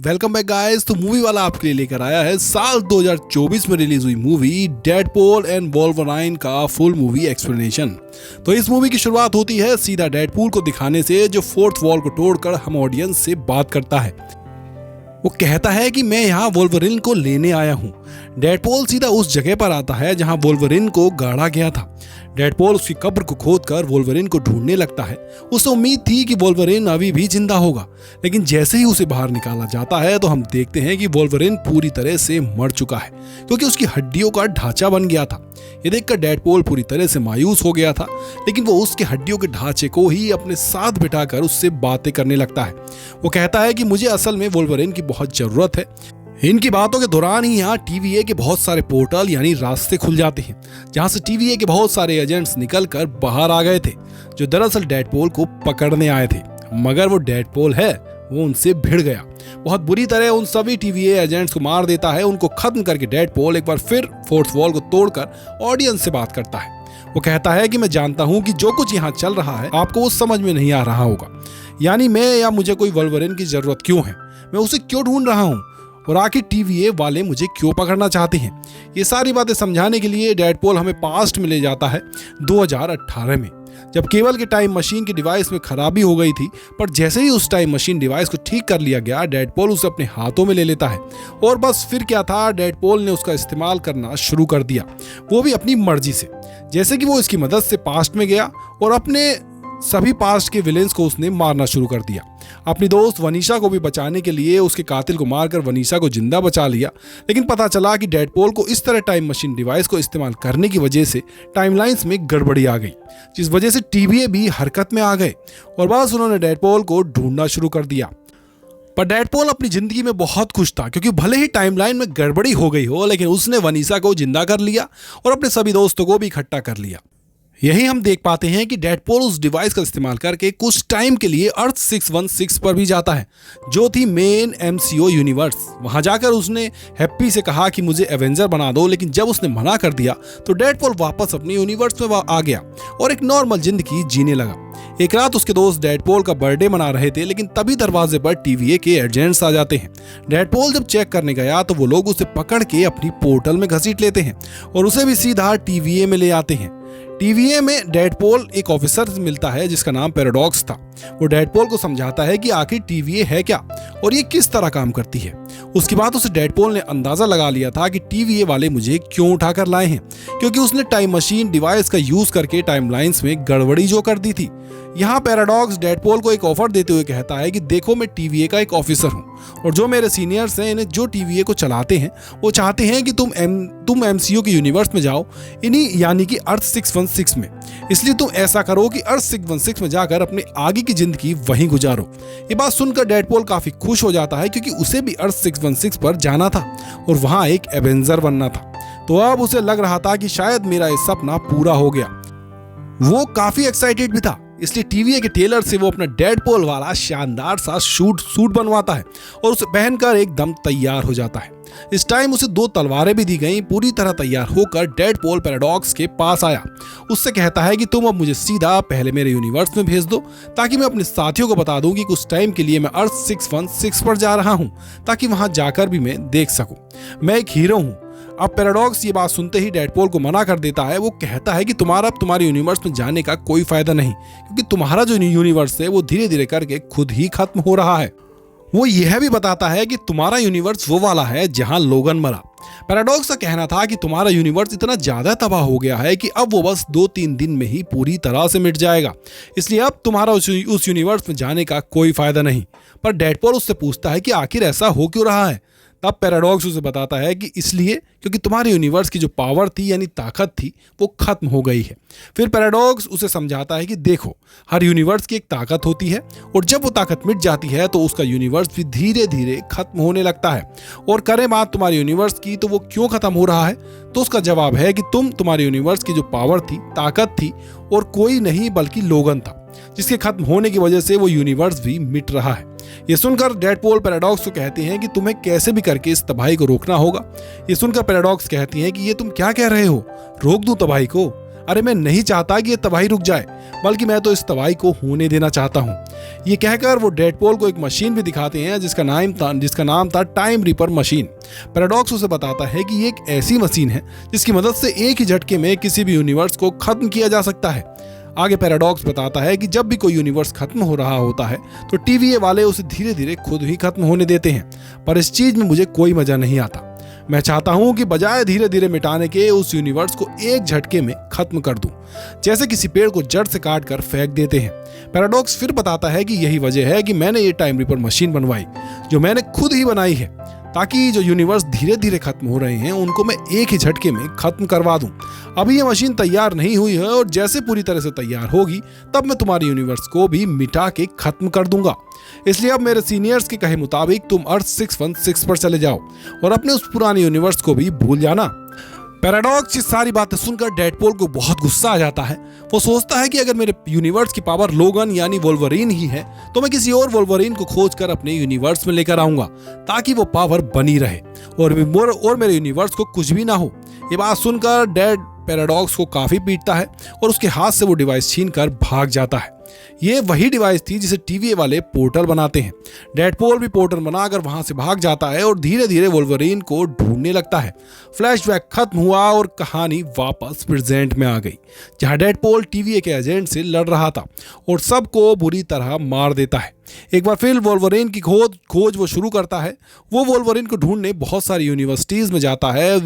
Welcome back guys. तो movie वाला आपके लिए लेकर आया है साल 2024 में रिलीज हुई मूवी डेडपूल एंड वोल्वराइन का फुल मूवी एक्सप्लेनेशन। तो इस मूवी की शुरुआत होती है सीधा डेडपूल को दिखाने से, जो फोर्थ वॉल को तोड़कर हम ऑडियंस से बात करता है। वो कहता है कि मैं यहाँ वोल्वरिन को लेने आया हूँ। डेडपूल सीधा उस जगह पर आता है जहाँ वोल्वरिन को गाड़ा गया था। डेडपूल उसकी कब्र को खोदकर वोल्वरिन को ढूंढने लगता है। उसे उम्मीद थी कि वोल्वरिन अभी भी जिंदा होगा, लेकिन जैसे ही उसे बाहर निकाला जाता है तो हम देखते हैं कि वोल्वरिन पूरी तरह से मर चुका है, क्योंकि उसकी हड्डियों का ढांचा बन गया था। ये देखकर डेडपूल पूरी तरह से मायूस हो गया था, लेकिन वो उसके हड्डियों के ढांचे को ही अपने साथ बिठाकर उससे बातें करने लगता है। वो कहता है कि मुझे असल में वोल्वरिन की बहुत जरूरत है। इनकी बातों के दौरान ही यहाँ टीवीए के बहुत सारे पोर्टल यानी रास्ते खुल जाते हैं, जहाँ से टीवीए के बहुत सारे एजेंट्स निकलकर बाहर आ गए थे, जो दरअसल डेडपूल को पकड़ने आए थे। मगर वो डेडपूल है वो उनसे भिड़ गया। बहुत बुरी तरह उन सभी टीवीए एजेंट्स को मार देता है। उनको खत्म करके डेडपूल एक बार फिर फोर्थ वॉल को तोड़कर ऑडियंस से बात करता है। वो कहता है कि मैं जानता हूँ कि जो कुछ यहाँ चल रहा है आपको वो समझ में नहीं आ रहा होगा, यानी मैं या मुझे कोई वोल्वरिन की जरूरत क्यों है, मैं उसे क्यों ढूंढ रहा हूँ, और आखिर टीवीए वाले मुझे क्यों पकड़ना चाहते हैं। ये सारी बातें समझाने के लिए डेडपूल हमें पास्ट में ले जाता है 2018 में, जब केबल के टाइम मशीन की डिवाइस में खराबी हो गई थी। पर जैसे ही उस टाइम मशीन डिवाइस को ठीक कर लिया गया, डेडपूल उसे अपने हाथों में ले लेता है। और बस फिर क्या था, डेडपूल ने उसका इस्तेमाल करना शुरू कर दिया, वो भी अपनी मर्जी से। जैसे कि वो इसकी मदद से पास्ट में गया और अपने सभी पास्ट के विलेंस को उसने मारना शुरू कर दिया। अपनी दोस्त वनीशा को भी बचाने के लिए उसके कातिल को मारकर वनीशा को जिंदा बचा लिया। लेकिन पता चला कि डेडपूल को इस तरह टाइम मशीन डिवाइस को इस्तेमाल करने की वजह से टाइमलाइंस में गड़बड़ी आ गई, जिस वजह से टीवीए भी हरकत में आ गए और बस उन्होंने डेडपूल को ढूंढना शुरू कर दिया। पर डेडपूल अपनी जिंदगी में बहुत खुश था, क्योंकि भले ही टाइमलाइन में गड़बड़ी हो गई हो, लेकिन उसने वनीशा को जिंदा कर लिया और अपने सभी दोस्तों को भी इकट्ठा कर लिया। यही हम देख पाते हैं कि डेडपूल उस डिवाइस का इस्तेमाल करके कुछ टाइम के लिए अर्थ 616 पर भी जाता है, जो थी मेन एमसीओ यूनिवर्स। वहां जाकर उसने हैप्पी से कहा कि मुझे एवेंजर बना दो, लेकिन जब उसने मना कर दिया तो डेडपूल वापस अपने यूनिवर्स में आ गया और एक नॉर्मल जिंदगी जीने लगा। एक रात उसके दोस्त डेडपूल का बर्थडे मना रहे थे, लेकिन तभी दरवाजे पर टीवीए के एजेंट्स आ जाते हैं। डेडपूल जब चेक करने गया तो वो लोग उसे पकड़ के अपनी पोर्टल में घसीट लेते हैं और उसे भी सीधा टीवीए में ले आते हैं। टीवीए में डेडपूल एक ऑफिसर मिलता है जिसका नाम पैराडॉक्स था। वो डेडपूल को समझाता है कि आखिर टीवीए है क्या और ये किस तरह काम करती है। उसकी बातों से डेडपूल ने अंदाजा लगा लिया था कि टीवीए वाले मुझे क्यों उठाकर लाए हैं, क्योंकि उसने टाइम मशीन डिवाइस का यूज करके टाइमलाइंस में गड़बड़ी जो कर दी थी। यहाँ पैराडॉक्स डेडपूल को एक ऑफर देते हुए कहता है कि देखो, मैं टीवीए का एक ऑफिसर हूँ और जो मेरे सीनियर्स हैं, इन्हें जो टीवीए को चलाते हैं, वो चाहते हैं कि तुम एमसीयू के यूनिवर्स में जाओ, इन्हीं यानी कि अर्थ 616 में। इसलिए तुम ऐसा करो कि अर्थ 616 में जाकर अपने आगे की जिंदगी वहीं गुजारो। ये बात सुनकर डेडपूल काफी खुश हो जाता है, क्योंकि उसे भी अर्थ 616 पर जाना था और वहां एक एवेंजर बनना था। तो अब उसे लग रहा था कि शायद मेरा ये सपना पूरा हो गया। वो काफी एक्साइटेड भी था, इसलिए टीवीए के टेलर से वो अपना डेडपूल वाला शानदार सा सूट बनवाता है और उसे पहनकर एकदम तैयार हो जाता है। इस टाइम उसे 2 तलवारें भी दी गई। पूरी तरह तैयार होकर डेडपूल पैराडॉक्स के पास आया। उससे कहता है कि तुम अब मुझे सीधा पहले मेरे यूनिवर्स में भेज दो, ताकि मैं अपने साथियों को बता दूं कि कुछ टाइम के लिए मैं अर्थ 616 पर जा रहा हूं, ताकि वहां जाकर भी मैं देख सकूं। मैं एक हीरो हूं। अब पैराडॉक्स ये बात सुनते ही डेडपूल को मना कर देता है। वो कहता है कि तुम्हारे यूनिवर्स में जाने का कोई फायदा नहीं, क्योंकि तुम्हारा जो यूनिवर्स है वो धीरे धीरे करके खुद ही खत्म हो रहा है। वो यह भी बताता है कि तुम्हारा यूनिवर्स वो वाला है जहां लोगन मरा। पैराडॉक्स का कहना था कि तुम्हारा यूनिवर्स इतना ज्यादा तबाह हो गया है कि अब वो बस 2-3 दिन में ही पूरी तरह से मिट जाएगा, इसलिए अब तुम्हारा उस यूनिवर्स में जाने का कोई फायदा नहीं। पर डेडपूल उससे पूछता है कि आखिर ऐसा हो क्यों रहा है। तब पैराडॉक्स उसे बताता है कि इसलिए क्योंकि तुम्हारे यूनिवर्स की जो पावर थी यानी ताकत थी वो खत्म हो गई है। फिर पैराडॉक्स उसे समझाता है कि देखो, हर यूनिवर्स की एक ताकत होती है और जब वो ताकत मिट जाती है तो उसका यूनिवर्स भी धीरे धीरे खत्म होने लगता है। और करें बात तुम्हारे यूनिवर्स की, तो वो क्यों खत्म हो रहा है, तो उसका जवाब है कि तुम्हारे यूनिवर्स की जो पावर थी, ताकत थी, और कोई नहीं बल्कि लोगन था, जिसके खत्म होने की वजह से वो यूनिवर्स भी मिट रहा है। ये सुनकर डेडपूल पैराडॉक्स को कहते हैं कि तुम्हें कैसे भी करके इस तबाही को रोकना होगा। ये सुनकर पैराडॉक्स कहती हैं कि ये तुम क्या कह रहे हो, रोक दूं तबाही को। अरे मैं नहीं चाहता कि ये तबाही रुक जाए, बल्कि मैं तो इस तबाही को होने देना चाहता हूँ। ये कहकर वो डेडपूल को एक मशीन भी दिखाते हैं जिसका नाम था टाइम रीपर मशीन। पैराडॉक्स उसे बताता है कि ये एक ऐसी मशीन है जिसकी मदद से एक ही झटके में किसी भी यूनिवर्स को खत्म किया जा सकता है। आगे पैराडॉक्स बताता है कि जब भी कोई यूनिवर्स खत्म हो रहा होता है तो टीवीए वाले उसे धीरे धीरे खुद ही खत्म होने देते हैं, पर इस चीज में मुझे कोई मजा नहीं आता। मैं चाहता हूं कि बजाय धीरे धीरे मिटाने के उस यूनिवर्स को एक झटके में खत्म कर दूं, जैसे किसी पेड़ को जड़ से काट कर फेंक देते हैं। पैराडॉक्स फिर बताता है कि यही वजह है कि मैंने ये टाइम रीपर मशीन बनवाई, जो मैंने खुद ही बनाई है, ताकि जो यूनिवर्स धीरे धीरे खत्म हो रहे हैं उनको मैं एक ही झटके में खत्म करवा दूं। अभी ये मशीन तैयार नहीं हुई है और जैसे पूरी तरह से तैयार होगी तब मैं तुम्हारे यूनिवर्स को भी मिटा के खत्म कर दूंगा। इसलिए अब मेरे सीनियर्स के कहे मुताबिक तुम अर्थ 616 पर चले जाओ और अपने उस पुराने यूनिवर्स को भी भूल जाना। पैराडॉक्स ये सारी बातें सुनकर डेडपूल को बहुत गुस्सा आ जाता है। वो सोचता है कि अगर मेरे यूनिवर्स की पावर लोगन यानी वोल्वरीन ही है तो मैं किसी और वोल्वरीन को खोजकर अपने यूनिवर्स में लेकर आऊंगा, ताकि वो पावर बनी रहे और मेरे यूनिवर्स को कुछ भी ना हो। ये बात सुनकर डेड पैराडॉक्स को काफी पीटता है और उसके हाथ से वो डिवाइस छीनकर भाग जाता है। ये वही डिवाइस थी जिसे टीवीए वाले पोर्टल बनाते हैं। डेडपूल भी पोर्टल बनाकर वहां से भाग जाता है और धीरे धीरे वोल्वरीन को ढूंढने लगता है। फ्लैशबैक खत्म हुआ और कहानी वापस प्रेजेंट में आ गई, जहां डेडपूल टीवीए के एजेंट से लड़ रहा था और सबको बुरी तरह मार देता है। एक बार फिर वोल्वरीन की खोज वो शुरू करता है। वो वोल्वरीन को ढूंढने बहुत सारी यूनिवर्सिटीज में जाता है।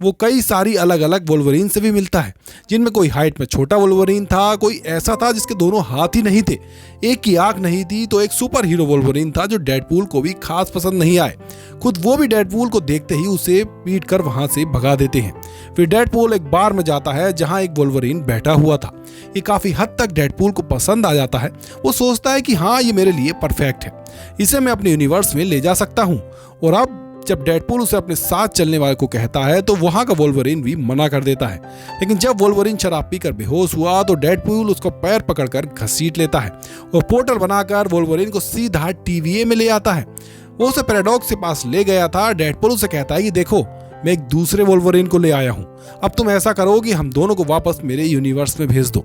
वो कई सारी अलग अलग वोल्वरीन से भी मिलता है, जिनमें कोई हाइट में छोटा वोल्वरीन था, कोई ऐसा था जिसके दोनों हाथ ही नहीं थे, एक की आंख नहीं थी, तो एक सुपर हीरो वोल्वरीन था जो डेडपूल को भी खास पसंद नहीं आए। खुद वो भी डेडपूल को देखते ही उसे पीट कर वहां से भगा देते हैं। फिर डेडपूल एक बार में जाता है जहां एक वोल्वरीन बैठा हुआ था। ये काफी हद तक डेडपूल को पसंद आ जाता है। वो सोचता है कि हाँ, ये मेरे लिए परफेक्ट है, इसे मैं अपने यूनिवर्स में ले जा सकता हूँ। और अब जब डेडपूल उसे अपने साथ चलने वाले को कहता है तो वहां का वोल्वरीन भी मना कर देता है। लेकिन जब वोल्वरीन शराब पीकर बेहोश हुआ तो डेडपूल उसका पैर पकड़कर घसीट लेता है और पोर्टल बनाकर वोल्वरीन को सीधा टीवीए में ले आता है। वो उसे पैराडॉक्स के पास ले गया था। डेडपूल उसे कहता है कि देखो, मैं एक दूसरे वोल्वरीन को ले आया हूं, अब तुम ऐसा करो कि हम दोनों को वापस मेरे यूनिवर्स में भेज दो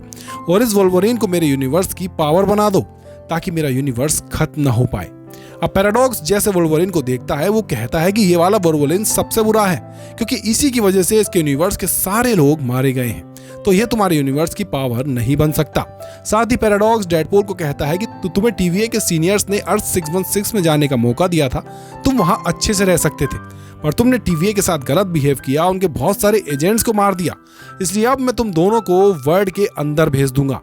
और इस वोल्वरीन को मेरे यूनिवर्स की पावर बना दो, ताकि मेरा यूनिवर्स खत्म ना हो पाए। अब पैराडॉक्स जैसे वोल्वरीन को देखता है वो कहता है कि ये वाला वोल्वरीन सबसे बुरा है, क्योंकि इसी की वजह से इसके यूनिवर्स के सारे लोग मारे गए हैं, तो ये तुम्हारे यूनिवर्स की पावर नहीं बन सकता। साथ ही पैराडॉक्स डेडपूल को कहता है कि तुम्हें टीवीए के सीनियर्स ने अर्थ 616 में जाने का मौका दिया था, तुम वहां अच्छे से रह सकते थे, पर तुमने टीवीए के साथ गलत बिहेव किया, उनके बहुत सारे एजेंट्स को मार दिया। इसलिए अब मैं तुम दोनों को वर्ल्ड के अंदर भेज दूंगा।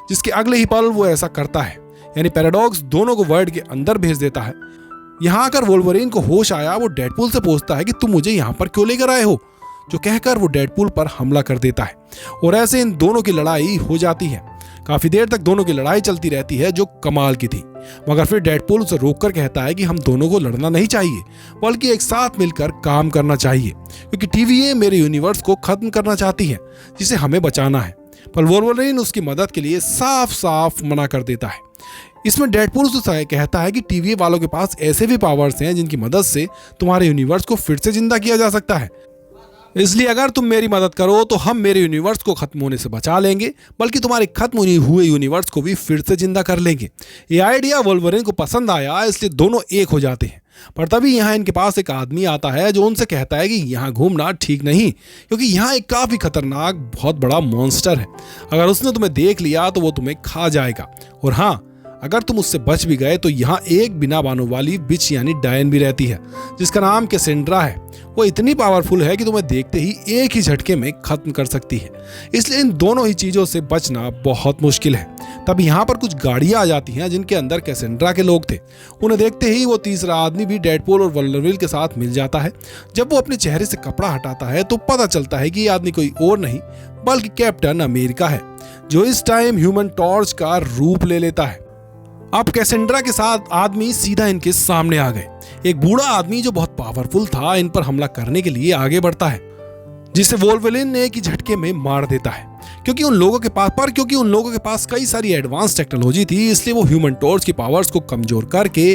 जिसके अगले ही पल वो ऐसा करता है, यानी पैराडॉक्स दोनों को वर्ल्ड के अंदर भेज देता है। यहाँ आकर वोल्वरीन को होश आया। वो डेडपूल से पूछता है कि तुम मुझे यहाँ पर क्यों लेकर आए हो, जो कहकर वो डेडपूल पर हमला कर देता है और ऐसे इन दोनों की लड़ाई हो जाती है। काफी देर तक दोनों की लड़ाई चलती रहती है, जो कमाल की थी। मगर फिर डेडपूल उसे रोककर कहता है कि हम दोनों को लड़ना नहीं चाहिए, बल्कि एक साथ मिलकर काम करना चाहिए, क्योंकि टीवीए मेरे यूनिवर्स को खत्म करना चाहती है, जिसे हमें बचाना है। पर वोल्वरीन उसकी मदद के लिए साफ साफ मना कर देता है। इसमें डेडपूल उसे कहता है कि टीवीए वालों के पास ऐसे भी पावर्स हैं जिनकी मदद से तुम्हारे यूनिवर्स को फिर से जिंदा किया जा सकता है। इसलिए अगर तुम मेरी मदद करो तो हम मेरे यूनिवर्स को खत्म होने से बचा लेंगे, बल्कि तुम्हारे खत्म हुए यूनिवर्स को भी फिर से जिंदा कर लेंगे। ये आइडिया वोल्वरीन को पसंद आया, इसलिए दोनों एक हो जाते हैं। पर तभी यहाँ इनके पास एक आदमी आता है जो उनसे कहता है कि यहाँ घूमना ठीक नहीं, क्योंकि यहाँ एक काफी खतरनाक बहुत बड़ा मॉन्स्टर है। अगर उसने तुम्हें देख लिया तो वो तुम्हें खा जाएगा, और हाँ, अगर तुम उससे बच भी गए तो यहाँ एक बिना बानों वाली बिच यानी डायन भी रहती है, जिसका नाम कैसेंड्रा है। वो इतनी पावरफुल है कि तुम्हें देखते ही एक ही झटके में खत्म कर सकती है। इसलिए इन दोनों ही चीजों से बचना बहुत मुश्किल है। तब यहाँ पर कुछ गाड़ियां आ जाती हैं जिनके अंदर कैसेंड्रा के लोग थे। उन्हें देखते ही वो तीसरा आदमी भी डेडपूल और वोल्वरीन के साथ मिल जाता है। जब वो अपने चेहरे से कपड़ा हटाता है तो पता चलता है कि ये आदमी कोई और नहीं बल्कि कैप्टन अमेरिका है, जो इस टाइम ह्यूमन टॉर्च का रूप ले लेता है। अब कैसेंड्रा के साथ आदमी सीधा इनके सामने आ गए। एक बूढ़ा आदमी जो बहुत पावरफुल था इन पर हमला करने के लिए आगे बढ़ता है, जिसे वोल्वरीन ने एक ही झटके में मार देता है। क्योंकि उन लोगों के पास कई सारी एडवांस टेक्नोलॉजी थी, इसलिए वो ह्यूमन टॉर्च की पावर्स को कमजोर करके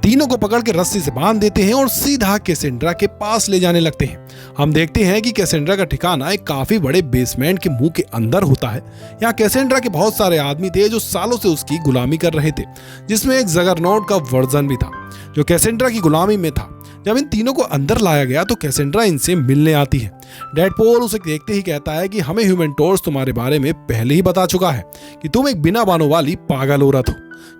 तीनों को पकड़ के रस्सी से बांध देते हैं और सीधा कैसेंड्रा के पास ले जाने लगते हैं। हम देखते हैं कि कैसेंड्रा का ठिकाना एक काफी बड़े बेसमेंट के मुंह के अंदर होता है। यहाँ कैसेंड्रा के बहुत सारे आदमी थे जो सालों से उसकी गुलामी कर रहे थे, जिसमें एक जगरनॉट का वर्जन भी था जो कैसेंड्रा की गुलामी में था। जब इन तीनों को अंदर लाया गया तो कैसेंड्रा इनसे मिलने आती है। डेडपूल उसे देखते ही कहता है कि हमें ह्यूमन टॉर्च तुम्हारे बारे में पहले ही बता चुका है कि तुम एक बिना बालों वाली पागल औरत हो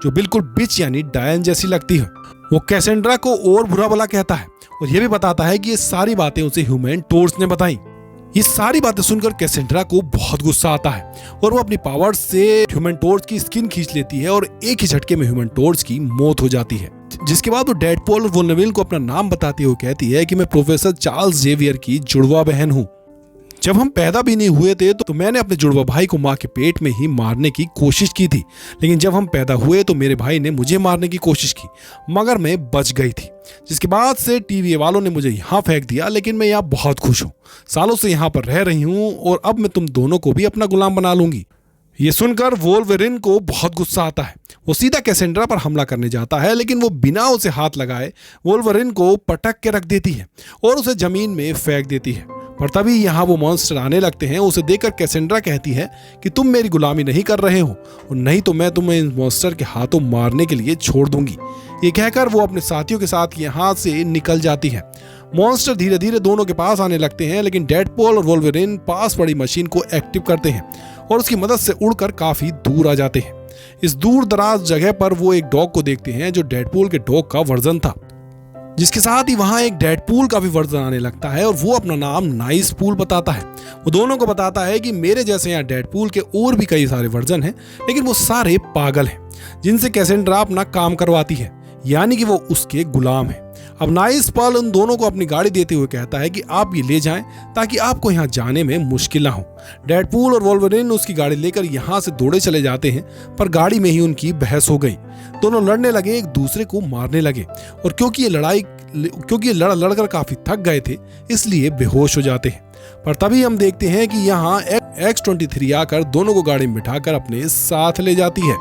जो बिल्कुल बिच यानी डायन जैसी लगती है। वो कैसेंड्रा को और बुरा भला कहता है और ये भी बताता है कि ये सारी बातें उसे ह्यूमन टॉर्च ने बताई। ये सारी बातें सुनकर कैसेंड्रा को बहुत गुस्सा आता है और वो अपनी पावर से ह्यूमन टॉर्च की स्किन खींच लेती है और एक ही झटके में ह्यूमन टॉर्च की मौत हो जाती है। जिसके बाद वो डेडपूल और वुल्नेविल को अपना नाम बताते हुए कहती है कि मैं प्रोफेसर चार्ल्स जेवियर की जुड़वा बहन हूँ। जब हम पैदा भी नहीं हुए थे तो मैंने अपने जुड़वा भाई को माँ के पेट में ही मारने की कोशिश की थी, लेकिन जब हम पैदा हुए तो मेरे भाई ने मुझे मारने की कोशिश की मगर मैं बच गई थी। जिसके बाद से टीवी वालों ने मुझे यहाँ फेंक दिया, लेकिन मैं यहाँ बहुत खुश हूँ। सालों से यहाँ पर रह रही हूँ और अब मैं तुम दोनों को भी अपना गुलाम बना लूंगी। ये सुनकर वोल्वरिन को बहुत गुस्सा आता है। वो सीधा कैसेंड्रा पर हमला करने जाता है, लेकिन वो बिना उसे हाथ लगाए वोल्वरिन को पटक के रख देती है और उसे जमीन में फेंक देती है। पर तभी यहाँ वो मॉन्स्टर आने लगते हैं। उसे देखकर कैसेंड्रा कहती है कि तुम मेरी गुलामी नहीं कर रहे हो और नहीं तो मैं तुम्हें इन मॉन्स्टर के हाथों मारने के लिए छोड़ दूंगी। ये कहकर वो अपने साथियों के साथ यहाँ से निकल जाती है। मॉन्स्टर धीरे धीरे दोनों के पास आने लगते हैं, लेकिन डेडपूल और वोल्वरिन पास पड़ी मशीन को एक्टिव करते हैं और उसकी मदद से उड़कर काफी दूर आ जाते हैं। इस दूर दराज जगह पर वो एक डॉग को देखते हैं जो डेडपूल के डॉग का वर्जन था, जिसके साथ ही वहां एक डेडपूल का भी वर्जन आने लगता है और वो अपना नाम नाइस पूल बताता है। वो दोनों को बताता है कि मेरे जैसे यहाँ डेडपूल के और भी कई सारे वर्जन हैं, लेकिन वो सारे पागल हैं जिनसे कैसेंड्रा अपना काम करवाती है, यानी कि वो उसके गुलाम है। अब नाइस पल उन दोनों को अपनी गाड़ी देते हुए कहता है कि आप ये ले जाएं ताकि आपको यहाँ जाने में मुश्किल ना हो। डेडपूल और वोल्वरिन उसकी गाड़ी लेकर यहाँ से दौड़े चले जाते हैं, पर गाड़ी में ही उनकी बहस हो गई। दोनों लड़ने लगे, एक दूसरे को मारने लगे और क्योंकि ये लड़कर काफी थक गए थे इसलिए बेहोश हो जाते हैं। पर तभी हम देखते हैं कि यहाँ X-23 आकर दोनों को गाड़ी में बिठाकर अपने साथ ले जाती है।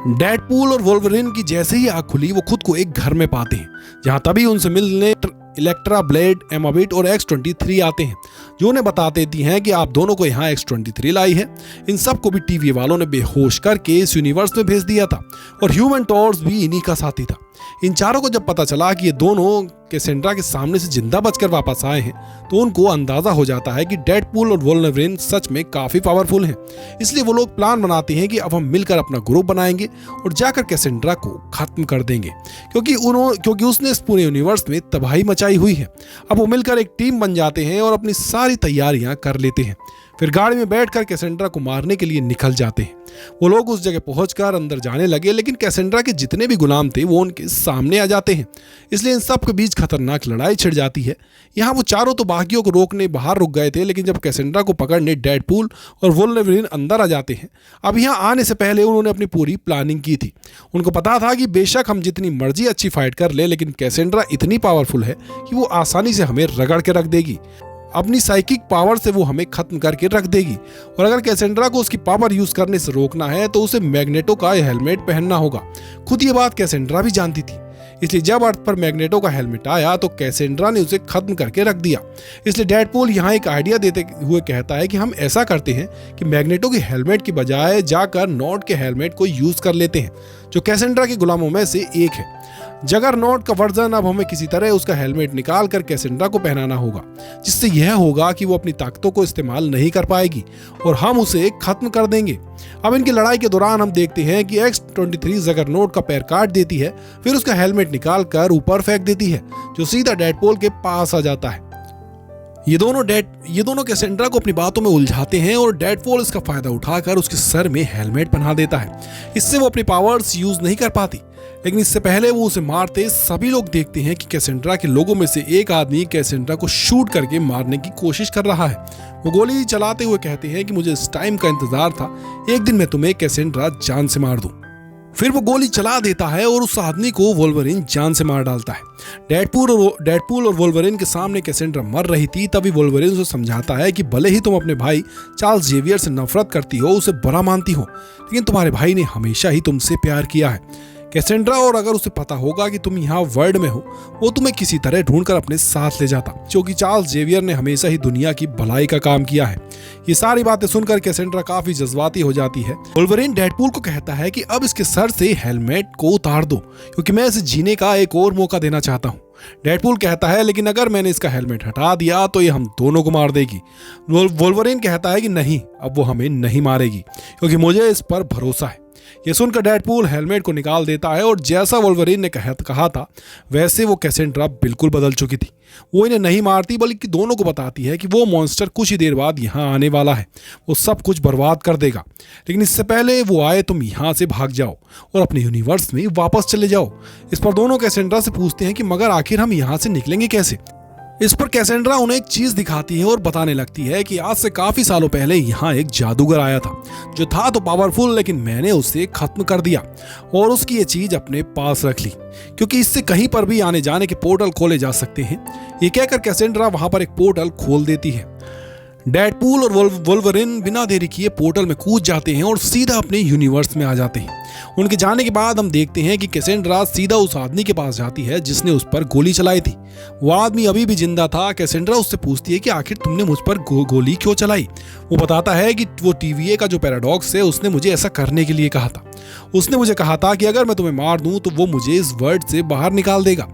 डेडपूल और वोल्वरिन की जैसे ही आंख खुली वो खुद को एक घर में पाते हैं, जहां तभी उनसे मिलने इलेक्ट्रा, ब्लेड, एमाबिट और X-23 आते हैं, जो उन्हें बता देती हैं कि आप दोनों को यहाँ X-23 लाई है। इन सब को भी टीवी वालों ने बेहोश करके इस यूनिवर्स में भेज दिया था और ह्यूमन टॉर्च भी इन्हीं का साथी था। इन चारों को जब पता चला कि ये दोनों कैसेंड्रा के सामने से जिंदा बचकर वापस आए हैं तो उनको अंदाजा हो जाता है कि डेडपूल और वोल्वरिन सच में काफी पावरफुल हैं। इसलिए वो लोग प्लान बनाते हैं कि अब हम मिलकर अपना ग्रुप बनाएंगे और जाकर कैसेंड्रा को खत्म कर देंगे, क्योंकि उसने इस पूरे यूनिवर्स में तबाही मचाई हुई है। अब वो मिलकर एक टीम बन जाते हैं और अपनी सारी तैयारियां कर लेते हैं। फिर गाड़ी में बैठकर कैसेंड्रा को मारने के लिए निकल जाते हैं। वो लोग उस जगह पहुंचकर अंदर जाने लगे, लेकिन कैसेंड्रा के जितने भी गुलाम थे वो उनके सामने आ जाते हैं। इसलिए इन सब के बीच खतरनाक लड़ाई छिड़ जाती है। यहाँ वो चारों तो बागियों को रोकने बाहर रुक गए थे, लेकिन जब कैसेंड्रा को पकड़ने डेडपूल और वोल्वरिन अंदर आ जाते हैं। अब यहाँ आने से पहले उन्होंने अपनी पूरी प्लानिंग की थी। उनको पता था कि बेशक हम जितनी मर्जी अच्छी फाइट कर ले, लेकिन कैसेंड्रा इतनी पावरफुल है कि वो आसानी से हमें रगड़ के रख देगी। अपनी साइकिक पावर से वो हमें खत्म करके रख देगी और अगर कैसेंड्रा को उसकी पावर यूज करने से रोकना है तो उसे मैग्नेटो का हेलमेट पहनना होगा। खुद ये बात कैसेंड्रा भी जानती थी, इसलिए जब अर्थ पर मैग्नेटो का हेलमेट आया तो कैसेंड्रा ने उसे खत्म करके रख दिया। इसलिए डेडपूल यहाँ एक आइडिया देते हुए कहता है कि हम ऐसा करते हैं कि मैग्नेटो के हेलमेट की बजाय जाकर नॉट के हेलमेट को यूज कर लेते हैं, जो कैसेंड्रा के गुलामों में से एक है। जगरनॉट का वर्जन अब हमें किसी तरह उसका हेलमेट निकाल कर कैसेंड्रा को पहनाना होगा, जिससे यह होगा कि वो अपनी ताकतों को इस्तेमाल नहीं कर पाएगी और हम उसे खत्म कर देंगे। अब इनकी लड़ाई के दौरान हम देखते हैं कि X-23 जगरनॉट का पैर काट देती है, फिर उसका हेलमेट निकाल कर ऊपर फेंक देती है, जो सीधा डेडपूल के पास आ जाता है। ये दोनों कैसेंड्रा को अपनी बातों में उलझाते हैं और डेडपूल इसका फायदा उठाकर उसके सर में हेलमेट पहना देता है। इससे वो अपनी पावर्स यूज नहीं कर पाती, लेकिन इससे पहले वो उसे मारते सभी लोग देखते हैं कि कैसेंड्रा के लोगों में से एक आदमी कैसेंड्रा को शूट करके मारने की कोशिश कर रहा है। वो गोली चलाते हुए कहते हैं कि मुझे इस टाइम का इंतजार था, एक दिन मैं तुम्हें कैसेंड्रा जान से मार दूं। फिर वो गोली चला देता है और उस आदमी को वोल्वरिन जान से मार डालता है। डेडपूल और वोल्वरिन के सामने कैसेंड्रा मर रही थी, तभी वोल्वरिन उसे समझाता है कि भले ही तुम अपने भाई चार्ल्स जेवियर से नफरत करती हो, उसे बुरा मानती हो, लेकिन तुम्हारे भाई ने हमेशा ही तुमसे प्यार किया है। कैसेंड्रा, और अगर उसे पता होगा कि तुम यहाँ वर्ल्ड में हो, वो तुम्हें किसी तरह ढूंढकर अपने साथ ले जाता, क्योंकि चार्ल्स जेवियर ने हमेशा ही दुनिया की भलाई का काम किया है। ये सारी बातें सुनकर कैसेंड्रा काफी जज्बाती हो जाती है। वोल्वरिन डेडपूल को कहता है कि अब इसके सर से हेलमेट को उतार दो, क्योंकि मैं इसे जीने का एक और मौका देना चाहता हूँ। डेडपूल कहता है, लेकिन अगर मैंने इसका हेलमेट हटा दिया तो ये हम दोनों को मार देगी। वोल्वरिन कहता है कि नहीं, अब वो हमें नहीं मारेगी, क्योंकि मुझे इस पर भरोसा है। ये सुनकर डेडपूल हेलमेट को निकाल देता है, और जैसा वोल्वरिन ने कहा था वैसे वो कैसेंड्रा बिल्कुल बदल चुकी थी। वो इन्हें नहीं मारती, बल्कि दोनों को बताती है कि वो मॉन्स्टर कुछ ही देर बाद यहाँ आने वाला है, वो सब कुछ बर्बाद कर देगा। लेकिन इससे पहले वो आए तुम यहाँ से भाग जाओ और अपने यूनिवर्स में वापस चले जाओ। इस पर दोनों कैसेंड्रा से पूछते हैं कि मगर आखिर हम यहाँ से निकलेंगे कैसे। इस पर कैसेंड्रा उन्हें एक चीज दिखाती है और बताने लगती है कि आज से काफी सालों पहले यहाँ एक जादूगर आया था, जो था तो पावरफुल, लेकिन मैंने उसे खत्म कर दिया और उसकी ये चीज अपने पास रख ली, क्योंकि इससे कहीं पर भी आने जाने के पोर्टल खोले जा सकते हैं। ये कहकर कैसेंड्रा वहां पर एक पोर्टल खोल देती है। डेडपूल और वोल्वरिन बिना देरी किए पोर्टल में कूद जाते हैं और सीधा अपने यूनिवर्स में आ जाते हैं। उनके जाने के बाद हम देखते हैं कि कैसेंड्रा सीधा उस आदमी के पास जाती है जिसने उस पर गोली चलाई थी। वो आदमी अभी भी जिंदा था। कैसेंड्रा उससे पूछती है कि आखिर तुमने मुझ पर गोली क्यों चलाई। वो बताता है कि वो टीवीए का जो पैराडॉक्स है उसने मुझे ऐसा करने के लिए कहा था। उसने मुझे कहा था कि अगर मैं तुम्हें मार दूं तो वो मुझे इस वर्ल्ड से बाहर निकाल देगा।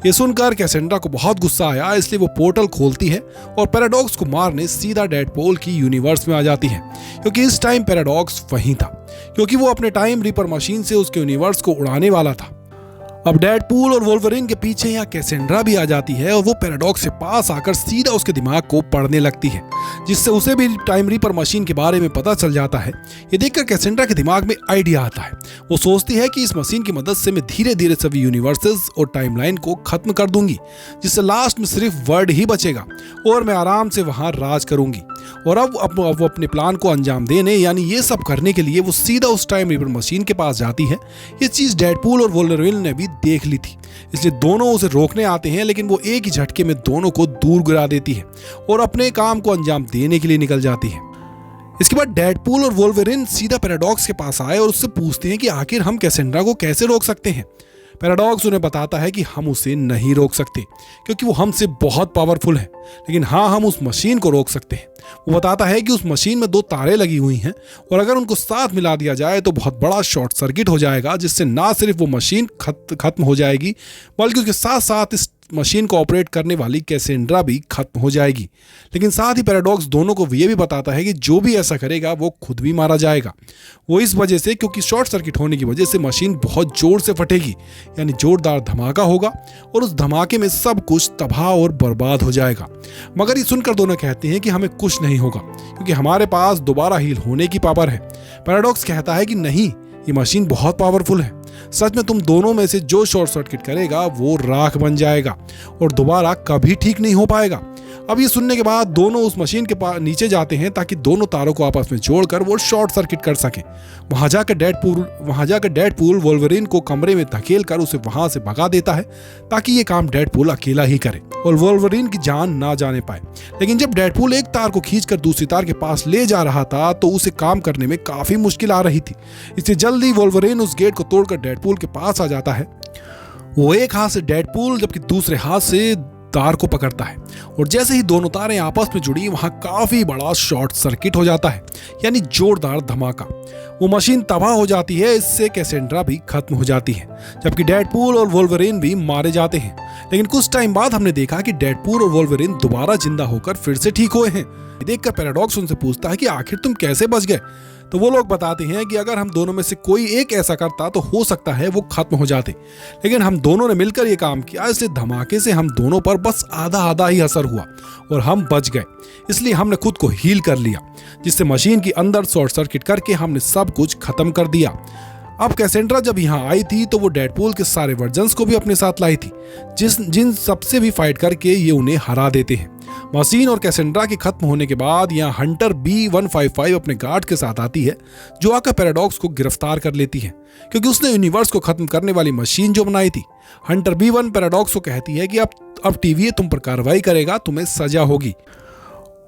ये सुनकर कैसेंड्रा को बहुत गुस्सा आया, इसलिए वो पोर्टल खोलती है और पैराडॉक्स को मारने सीधा डेडपूल की यूनिवर्स में आ जाती है, क्योंकि इस टाइम पैराडॉक्स वहीं था, क्योंकि वो अपने टाइम रीपर मशीन से उसके यूनिवर्स को उड़ाने वाला था। अब डेडपूल और वोल्वरिन के पीछे यहाँ कैसेंड्रा भी आ जाती है और वो पैराडॉक्स से पास आकर सीधा उसके दिमाग को पढ़ने लगती है, जिससे उसे भी टाइम रीपर मशीन के बारे में पता चल जाता है। ये देखकर कैसेंड्रा के दिमाग में आइडिया आता है। वो सोचती है कि इस मशीन की मदद से मैं धीरे धीरे सभी यूनिवर्सेस और टाइमलाइन को खत्म कर दूंगी, जिससे लास्ट में सिर्फ वर्ल्ड ही बचेगा और मैं आराम से वहां राज करूंगी। और अब वो अपने प्लान को अंजाम देने, यानी ये सब करने के लिए वो सीधा उस टाइम रीपर मशीन के पास जाती है। ये चीज डेडपूल और वोल्वरिन ने भी देख ली थी, इसलिए दोनों उसे रोकने आते हैं, लेकिन वो एक ही झटके में दोनों को दूर गिरा देती है और अपने काम को अंजाम देने के लिए निकल जाती है। इसके बाद डेडपूल और वोल्वरिन सीधा पैराडॉक्स के पास आए और उससे पूछते हैं कि आखिर हम कैसेंड्रा को कैसे रोक सकते हैं। पैराडॉक्स उन्हें बताता है कि हम उसे नहीं रोक सकते, क्योंकि वो हमसे बहुत पावरफुल है, लेकिन हाँ, हम उस मशीन को रोक सकते हैं। वो बताता है कि उस मशीन में 2 तारे लगी हुई हैं और अगर उनको साथ मिला दिया जाए तो बहुत बड़ा शॉर्ट सर्किट हो जाएगा, जिससे ना सिर्फ वो मशीन खत्म हो जाएगी, बल्कि उसके साथ साथ इस मशीन को ऑपरेट करने वाली कैसेंड्रा भी खत्म हो जाएगी। लेकिन साथ ही पैराडॉक्स दोनों को ये भी बताता है कि जो भी ऐसा करेगा वो खुद भी मारा जाएगा। वो इस वजह से, क्योंकि शॉर्ट सर्किट होने की वजह से मशीन बहुत जोर से फटेगी, यानी जोरदार धमाका होगा और उस धमाके में सब कुछ तबाह और बर्बाद हो जाएगा। मगर ये सुनकर दोनों कहते हैं कि हमें कुछ नहीं होगा, क्योंकि हमारे पास दोबारा हील होने की पावर है। पैराडॉक्स कहता है कि नहीं, ये मशीन बहुत पावरफुल है। सच में तुम दोनों में से जो शॉर्ट सर्किट करेगा वो राख बन जाएगा और दोबारा कभी ठीक नहीं हो पाएगा। अब ये सुनने के बाद दोनों उस मशीन के पास नीचे जाते हैं ताकि दोनों तारों को आपस में जोड़कर वो शॉर्ट सर्किट कर सकें। वहां जाकर डेडपूल वोल्वरिन को कमरे में धकेल कर उसे वहां से भगा देता है, ताकि ये काम डेडपूल अकेला ही करे और वोल्वरिन की जान ना जाने पाए। लेकिन जब डेडपूल एक तार को खींचकर दूसरी तार के पास ले जा रहा था तो उसे काम करने में काफी मुश्किल आ रही थी। इससे जल्दी वोल्वरिन उस गेट को तोड़कर डेडपूल के पास आ जाता है। वो एक हाथ से डेडपूल जबकि दूसरे हाथ से तार को पकड़ता है और जैसे ही दोनों तारें आपस में जुड़ी वहां काफी बड़ा शॉर्ट सर्किट हो जाता है, यानी जोरदार धमाका। वो मशीन तबाह हो जाती है। इससे कैसेंड्रा भी खत्म हो जाती है, जबकि डेडपूल और वोल्वरिन भी मारे जाते हैं। लेकिन कुछ टाइम बाद हमने देखा कि डेडपूल और वोल्वरिन दोबारा जिंदा होकर फिर से ठीक हुए हैं। देखकर पैराडॉक्स उनसे पूछता है कि आखिर तुम कैसे बच गए। तो वो लोग बताते हैं कि अगर हम दोनों में से कोई एक ऐसा करता तो हो सकता है वो खत्म हो जाते, लेकिन हम दोनों ने मिलकर ये काम किया, इसलिए धमाके से हम दोनों पर बस आधा आधा ही असर हुआ और हम बच गए। इसलिए हमने खुद को हील कर लिया, जिससे मशीन के अंदर शॉर्ट सर्किट करके हमने सब कुछ खत्म कर दिया। अब कैसेंड्रा जब यहाँ आई थी तो वो डेडपूल के सारे वर्जन्स को भी अपने साथ लाई थी, जिन सबसे भी फाइट करके ये उन्हें हरा देते हैं। मशीन और कैसेंड्रा के खत्म होने के बाद यहाँ हंटर B155 अपने गार्ड के साथ आती है, जो आकर पैराडॉक्स को गिरफ्तार कर लेती है, क्योंकि उसने यूनिवर्स को खत्म करने वाली मशीन जो बनाई थी। हंटर B1 पैराडॉक्स को कहती है कि अब टीवीए तुम पर कार्रवाई करेगा, तुम्हें सजा होगी।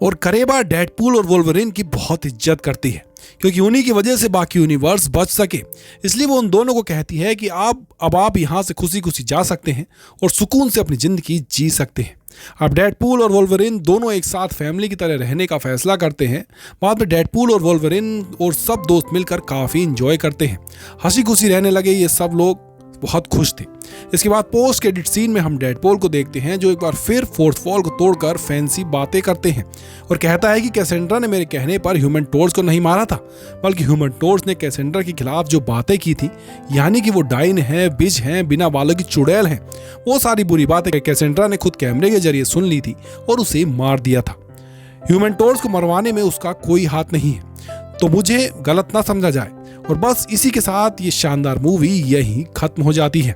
और करेबा डेडपूल और वोल्वरिन की बहुत इज्जत करती है क्योंकि उन्हीं की वजह से बाकी यूनिवर्स बच सके। इसलिए वो उन दोनों को कहती है कि आप यहाँ से खुशी खुशी जा सकते हैं और सुकून से अपनी जिंदगी जी सकते हैं। अब डेडपूल और वोल्वरिन दोनों एक साथ फैमिली की तरह रहने का फैसला करते हैं। बाद में डेडपूल और वोल्वरिन और सब दोस्त मिलकर काफ़ी इंजॉय करते हैं, हंसी खुशी रहने लगे। ये सब लोग बहुत खुश थे। इसके बाद पोस्ट क्रेडिट सीन में हम डेडपूल को देखते हैं जो एक बार फिर फोर्थ वॉल को तोड़कर फैंसी बातें करते हैं और कहता है कि कैसेंड्रा ने मेरे कहने पर ह्यूमन टॉर्च को नहीं मारा था, बल्कि ह्यूमन टॉर्च ने कैसेंड्रा के खिलाफ जो बातें की थी, यानी कि वो डाइन है, बिज है, बिना बालों की चुड़ैल है, वो सारी बुरी बातें कैसेंड्रा ने खुद कैमरे के जरिए सुन ली थी और उसे मार दिया था। ह्यूमन टॉर्च को मरवाने में उसका कोई हाथ नहीं है, तो मुझे गलत ना समझा जाए। और बस इसी के साथ ये शानदार मूवी यहीं खत्म हो जाती है।